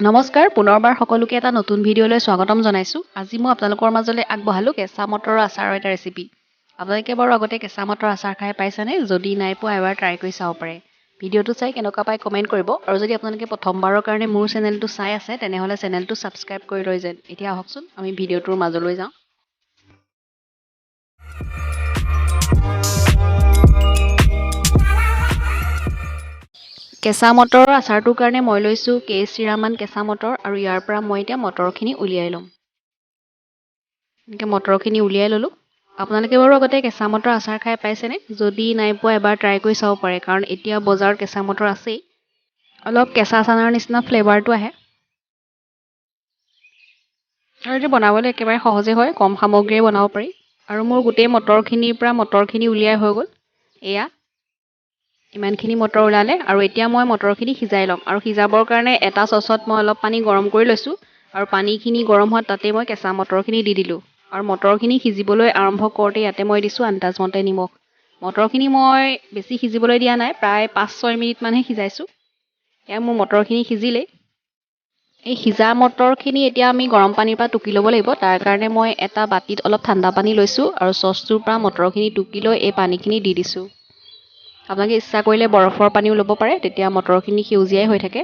নমস্কাৰ পুনৰবাৰ সকলোকে এটা নতুন ভিডিঅ'লৈ স্বাগতম জনাইছোঁ। আজি মই আপোনালোকৰ মাজলৈ আগবঢ়ালোঁ কেঁচা মটৰৰ আচাৰৰ এটা ৰেচিপি। আপোনালোকে বাৰু আগতে কেঁচা মটৰ আচাৰ খাই পাইছেনে? যদি নাই পোৱা এবাৰ ট্ৰাই কৰি চাব পাৰে। ভিডিঅ'টো চাই কেনেকুৱা পাই কমেণ্ট কৰিব আৰু যদি আপোনালোকে প্ৰথমবাৰৰ কাৰণে মোৰ চেনেলটো চাই আছে তেনেহ'লে চেনেলটো ছাবস্ক্ৰাইব কৰি লৈ যেন। এতিয়া আহকচোন আমি ভিডিঅ'টোৰ মাজলৈ যাওঁ। কেঁচা মটৰৰ আচাৰটোৰ কাৰণে মই লৈছোঁ কেইচিৰামান কেঁচা মটৰ আৰু ইয়াৰ পৰা মই এতিয়া মটৰখিনি উলিয়াই ল'ম। এনেকৈ মটৰখিনি উলিয়াই ল'লোঁ। আপোনালোকে বাৰু আগতে কেঁচা মটৰ আচাৰ খাই পাইছেনে? যদি নাই পোৱা এবাৰ ট্ৰাই কৰি চাব পাৰে, কাৰণ এতিয়া বজাৰত কেঁচা মটৰ আছেই। অলপ কেঁচা চানাৰ নিচিনা ফ্লেভাৰটো আহে আৰু এইটো বনাবলৈ একেবাৰে সহজে হয়, কম সামগ্ৰীৰে বনাব পাৰি। আৰু মোৰ গোটেই মটৰখিনিৰ পৰা মটৰখিনি উলিয়াই হৈ গ'ল। এয়া ইমানখিনি মটৰ ওলালে আৰু এতিয়া মই মটৰখিনি সিজাই ল'ম আৰু সিজাবৰ কাৰণে এটা চচত মই অলপ পানী গৰম কৰি লৈছোঁ আৰু পানীখিনি গৰম হোৱাত তাতে মই কেঁচা মটৰখিনি দি দিলোঁ আৰু মটৰখিনি সিজিবলৈ আৰম্ভ কৰোঁতে ইয়াতে মই দিছোঁ আন্দাজমতে নিমখ। মটৰখিনি মই বেছি সিজিবলৈ দিয়া নাই, প্ৰায় 5-6 মিনিটমানহে সিজাইছোঁ। এয়া মোৰ মটৰখিনি সিজিলেই। এই সিজা মটৰখিনি এতিয়া আমি গৰম পানীৰ পৰা টুকি ল'ব লাগিব। তাৰ কাৰণে মই এটা বাতিত অলপ ঠাণ্ডা পানী লৈছোঁ আৰু চচটোৰ পৰা মটৰখিনি টুকি লৈ এই পানীখিনি দি দিছোঁ। আপোনালোকে ইচ্ছা কৰিলে বৰফৰ পানীও ল'ব পাৰে, তেতিয়া মটৰখিনি সেউজীয়াই হৈ থাকে।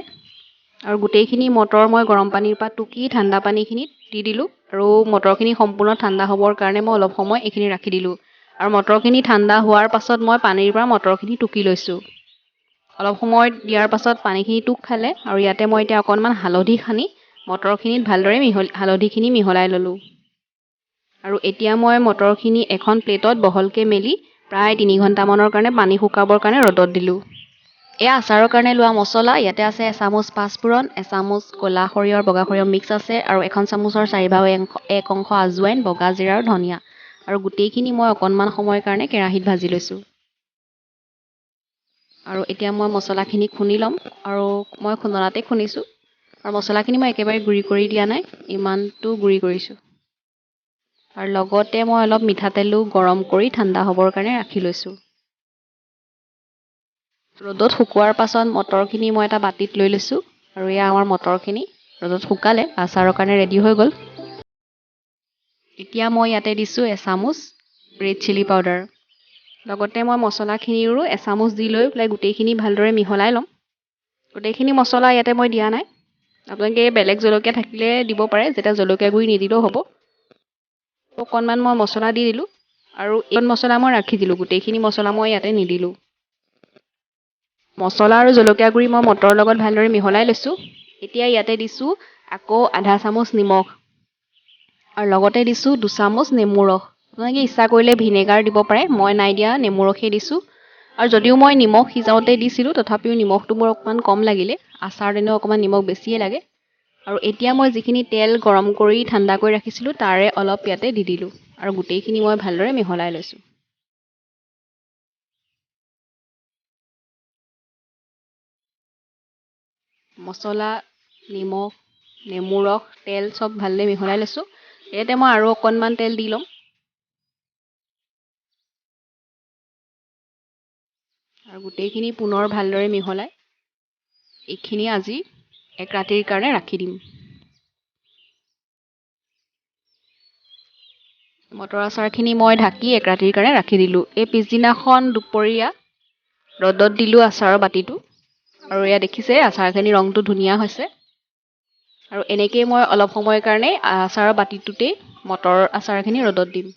আৰু গোটেইখিনি মটৰ মই গৰম পানীৰ পৰা টুকি ঠাণ্ডা পানীখিনিত দি দিলোঁ আৰু মটৰখিনি সম্পূৰ্ণ ঠাণ্ডা হ'বৰ কাৰণে মই অলপ সময় এইখিনি ৰাখি দিলোঁ। আৰু মটৰখিনি ঠাণ্ডা হোৱাৰ পাছত মই পানীৰ পৰা মটৰখিনি টুকি লৈছোঁ। অলপ সময় দিয়াৰ পাছত পানীখিনি টোক খালে আৰু ইয়াতে মই এতিয়া অকণমান হালধি সানি মটৰখিনিত ভালদৰে হালধিখিনি মিহলাই ল'লোঁ। আৰু এতিয়া মই মটৰখিনি এখন প্লেটত বহলকৈ মেলি প্ৰায় 3 ঘণ্টামানৰ কাৰণে পানী শুকাবৰ কাৰণে ৰ'দত দিলোঁ। এয়া আচাৰৰ কাৰণে লোৱা মছলা। ইয়াতে আছে এচামুচ পাঁচফোৰণ, এচামুচ ক'লা সৰিয়হৰ বগা সৰিয়হ মিক্স আছে আৰু 1 চামুচৰ 1/4 অংশ আজৱাইন, বগা জিৰা আৰু ধনিয়া। আৰু গোটেইখিনি মই অকণমান সময়ৰ কাৰণে কেৰাহীত ভাজি লৈছোঁ। আৰু এতিয়া মই মছলাখিনি খুন্দি ল'ম আৰু মই খুন্দনাতে খুন্দিছোঁ আৰু মছলাখিনি মই একেবাৰে গুড়ি কৰি দিয়া নাই, ইমানটো গুড়ি কৰিছোঁ। আৰু লগতে মই অলপ মিঠাতেলো গৰম কৰি ঠাণ্ডা হ'বৰ কাৰণে ৰাখি লৈছোঁ। ৰ'দত শুকোৱাৰ পাছত মটৰখিনি মই এটা বাতিত লৈ লৈছোঁ আৰু এয়া আমাৰ মটৰখিনি ৰ'দত শুকালে আচাৰৰ কাৰণে ৰেডি হৈ গ'ল। এতিয়া মই ইয়াতে দিছোঁ এচামুচ ৰেড চিলি পাউডাৰ। লগতে মই মছলাখিনিৰো এচামুচ দি লৈ পেলাই গোটেইখিনি ভালদৰে মিহলাই ল'ম। গোটেইখিনি মছলা ইয়াতে মই দিয়া নাই, আপোনালোকে বেলেগ জলকীয়া থাকিলে দিব পাৰে, যেতিয়া জলকীয়া গুড়ি নিদিলেও হ'ব। অকণমান মই মছলা দি দিলোঁ আৰু এই মছলা মই ৰাখি দিলোঁ, গোটেইখিনি মছলা মই ইয়াতে নিদিলোঁ। মছলা আৰু জলকীয়া গুড়ি মই মটৰৰ লগত ভালদৰে মিহলাই লৈছোঁ। এতিয়া ইয়াতে দিছোঁ আকৌ আধা চামুচ নিমখ আৰু লগতে দিছোঁ 2 চামুচ নেমু ৰস। আপোনালোকে ইচ্ছা কৰিলে ভিনেগাৰ দিব পাৰে, মই নাই দিয়া, নেমু ৰসেই দিছোঁ। আৰু যদিও মই নিমখ সিজাওঁতে দিছিলোঁ, তথাপিও নিমখটো মোৰ অকণমান কম লাগিলে। আচাৰ এনেও অকণমান নিমখ বেছিয়ে লাগে। আৰু এতিয়া মই যিখিনি তেল গৰম কৰি ঠাণ্ডা কৰি ৰাখিছিলোঁ তাৰে অলপ ইয়াতে দি দিলোঁ আৰু গোটেইখিনি মই ভালদৰে মিহলাই লৈছোঁ। মছলা, নিমখ, নেমু ৰস, তেল চব ভালদৰে মিহলাই লৈছোঁ। ইয়াতে মই আৰু অকণমান তেল দি ল'ম আৰু গোটেইখিনি পুনৰ ভালদৰে মিহলাই এইখিনি আজি 1 ৰাতিৰ কাৰণে ৰাখি দিম। মটৰ আচাৰখিনি মই ঢাকি 1 ৰাতিৰ কাৰণে ৰাখি দিলোঁ। এই পিছদিনাখন দুপৰীয়া ৰ'দত দিলোঁ আচাৰৰ বাতিটো আৰু এয়া দেখিছে আচাৰখিনি ৰংটো ধুনীয়া হৈছে। আৰু এনেকৈয়ে মই অলপ সময়ৰ কাৰণে আচাৰৰ বাতিটোতেই মটৰ আচাৰখিনি ৰ'দত দিম।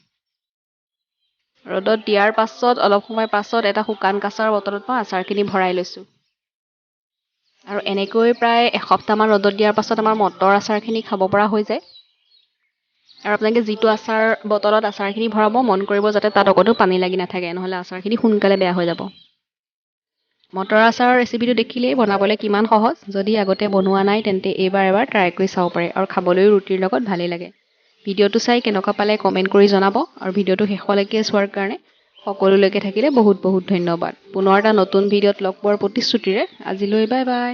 ৰ'দত দিয়াৰ পাছত অলপ সময় পাছত এটা শুকান কাঁচৰ বটলত মই আচাৰখিনি ভৰাই লৈছোঁ। আৰু এনেকৈ প্ৰায় এসপ্তাহমান ৰ'দত দিয়াৰ পাছত আমাৰ মটৰ আচাৰখিনি খাব পৰা হৈ যায়। আৰু আপোনালোকে যিটো আচাৰ বটলত আচাৰখিনি ভৰাব মন কৰিব যাতে তাত অকণো পানী লাগি নাথাকে, নহ'লে আচাৰখিনি সোনকালে বেয়া হৈ যাব। মটৰ আচাৰৰ ৰেচিপিটো দেখিলেই বনাবলৈ কিমান সহজ। যদি আগতে বনোৱা নাই তেন্তে এইবাৰ এবাৰ ট্ৰাই কৰি চাব পাৰে আৰু খাবলৈও ৰুটিৰ লগত ভালেই লাগে। ভিডিঅ'টো চাই কেনেকুৱা পালে কমেণ্ট কৰি জনাব আৰু ভিডিঅ'টো শেষলৈকে চোৱাৰ কাৰণে সকলোলৈকে থাকিলে বহুত বহুত ধন্যবাদ। পুনৰ এটা নতুন ভিডিঅ'ত লগ পোৱাৰ প্ৰতিশ্ৰুতিৰে আজিলৈ বাই বাই।